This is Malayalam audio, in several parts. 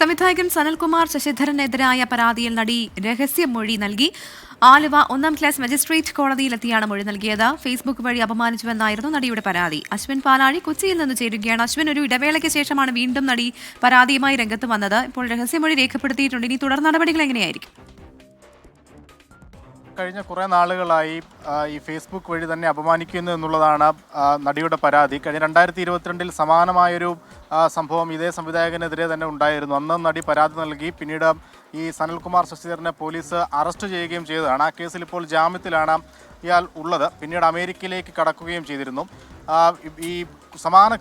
സംവിധായകൻ സനൽകുമാർ ശശിധരനെതിരായ പരാതിയിൽ നടി രഹസ്യമൊഴി നൽകി. ആലുവ 1-ാം ക്ലാസ് മജിസ്ട്രേറ്റ് കോടതിയിലെത്തിയാണ് മൊഴി നൽകിയത്. ഫേസ്ബുക്ക് വഴി അപമാനിച്ചുവെന്നായിരുന്നു നടിയുടെ പരാതി. അശ്വിൻ പാലാഴി കൊച്ചിയിൽ നിന്ന് ചേരുകയാണ്. അശ്വിൻ, ഒരു ഇടവേളയ്ക്ക് ശേഷമാണ് വീണ്ടും നടി പരാതിയുമായി രംഗത്ത് വന്നത്. ഇപ്പോൾ രഹസ്യമൊഴി രേഖപ്പെടുത്തിയിട്ടുണ്ട്. ഇനി തുടർ നടപടികൾ എങ്ങനെയായിരിക്കും? കഴിഞ്ഞ കുറേ നാളുകളായി ഈ ഫേസ്ബുക്ക് വഴി തന്നെ അപമാനിക്കുന്നു എന്നുള്ളതാണ് നടിയുടെ പരാതി. കഴിഞ്ഞ 2022 സമാനമായൊരു സംഭവം ഇതേ സംവിധായകനെതിരെ തന്നെ ഉണ്ടായിരുന്നു. അന്ന് നടി പരാതി നൽകി. പിന്നീട് ഈ സനൽകുമാർ ശശിധരനെ പോലീസ് അറസ്റ്റ് ചെയ്യുകയും ചെയ്തതാണ്. ആ കേസിൽ ഇപ്പോൾ ജാമ്യത്തിലാണ് ഇയാൾ ഉള്ളത്. പിന്നീട് അമേരിക്കയിലേക്ക് കടക്കുകയും ചെയ്തിരുന്നു. ഈ സമാന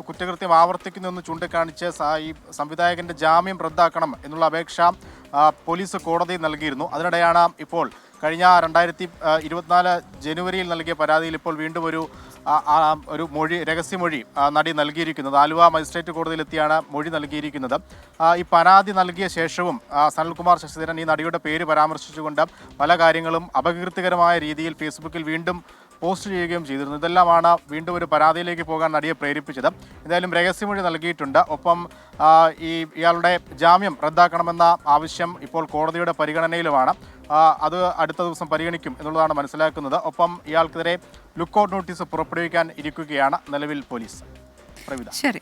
കുറ്റകൃത്യം ആവർത്തിക്കുന്നുവെന്ന് ചൂണ്ടിക്കാണിച്ച് ഈ സംവിധായകൻ്റെ ജാമ്യം റദ്ദാക്കണം എന്നുള്ള അപേക്ഷ പോലീസ് കോടതിയിൽ നൽകിയിരുന്നു. അതിനിടെയാണ് ഇപ്പോൾ കഴിഞ്ഞ 2024 ജനുവരിയിൽ നൽകിയ പരാതിയിൽ ഇപ്പോൾ വീണ്ടും ഒരു രഹസ്യമൊഴി നടി നൽകിയിരിക്കുന്നത്. ആലുവ മജിസ്ട്രേറ്റ് കോടതിയിലെത്തിയാണ് മൊഴി നൽകിയിരിക്കുന്നത്. ഈ പരാതി നൽകിയ ശേഷവും സനൽകുമാർ ശശിധരൻ ഈ നടിയുടെ പേര് പരാമർശിച്ചുകൊണ്ട് പല കാര്യങ്ങളും അപകീർത്തികരമായ രീതിയിൽ ഫേസ്ബുക്കിൽ വീണ്ടും പോസ്റ്റ് ചെയ്യുകയും ചെയ്തിരുന്നു. ഇതെല്ലാമാണ് വീണ്ടും ഒരു പരാതിയിലേക്ക് പോകാൻ നടിയെ പ്രേരിപ്പിച്ചത്. എന്തായാലും രഹസ്യമൊഴി നൽകിയിട്ടുണ്ട്. ഒപ്പം ഇയാളുടെ ജാമ്യം റദ്ദാക്കണമെന്ന ആവശ്യം ഇപ്പോൾ കോടതിയുടെ പരിഗണനയിലുമാണ്. അത് അടുത്ത ദിവസം പരിഗണിക്കും എന്നുള്ളതാണ് മനസ്സിലാക്കുന്നത്. ഒപ്പം ഇയാൾക്കെതിരെ ലുക്കൌട്ട് നോട്ടീസ് പുറപ്പെടുവിക്കാൻ ഇരിക്കുകയാണ് നിലവിൽ പോലീസ്. ശരി,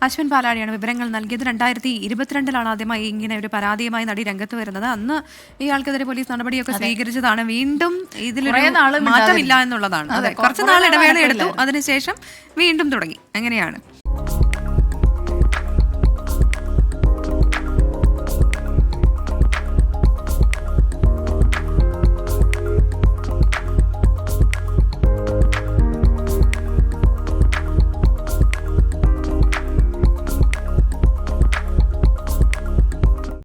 അശ്വിൻ പാലാഴിയാണ് വിവരങ്ങൾ നൽകിയത്. 2022 ആദ്യമായി ഇങ്ങനെ ഒരു പരാതിയുമായി നടി രംഗത്ത് വരുന്നത്. അന്ന് ഇയാൾക്കെതിരെ പോലീസ് നടപടിയൊക്കെ സ്വീകരിച്ചതാണ്. വീണ്ടും ഇതിലൊരു മാറ്റമില്ല എന്നുള്ളതാണ്. കുറച്ച് നാൾ ഇടവേള എടുത്തു, അതിനുശേഷം വീണ്ടും തുടങ്ങി. അങ്ങനെയാണ്.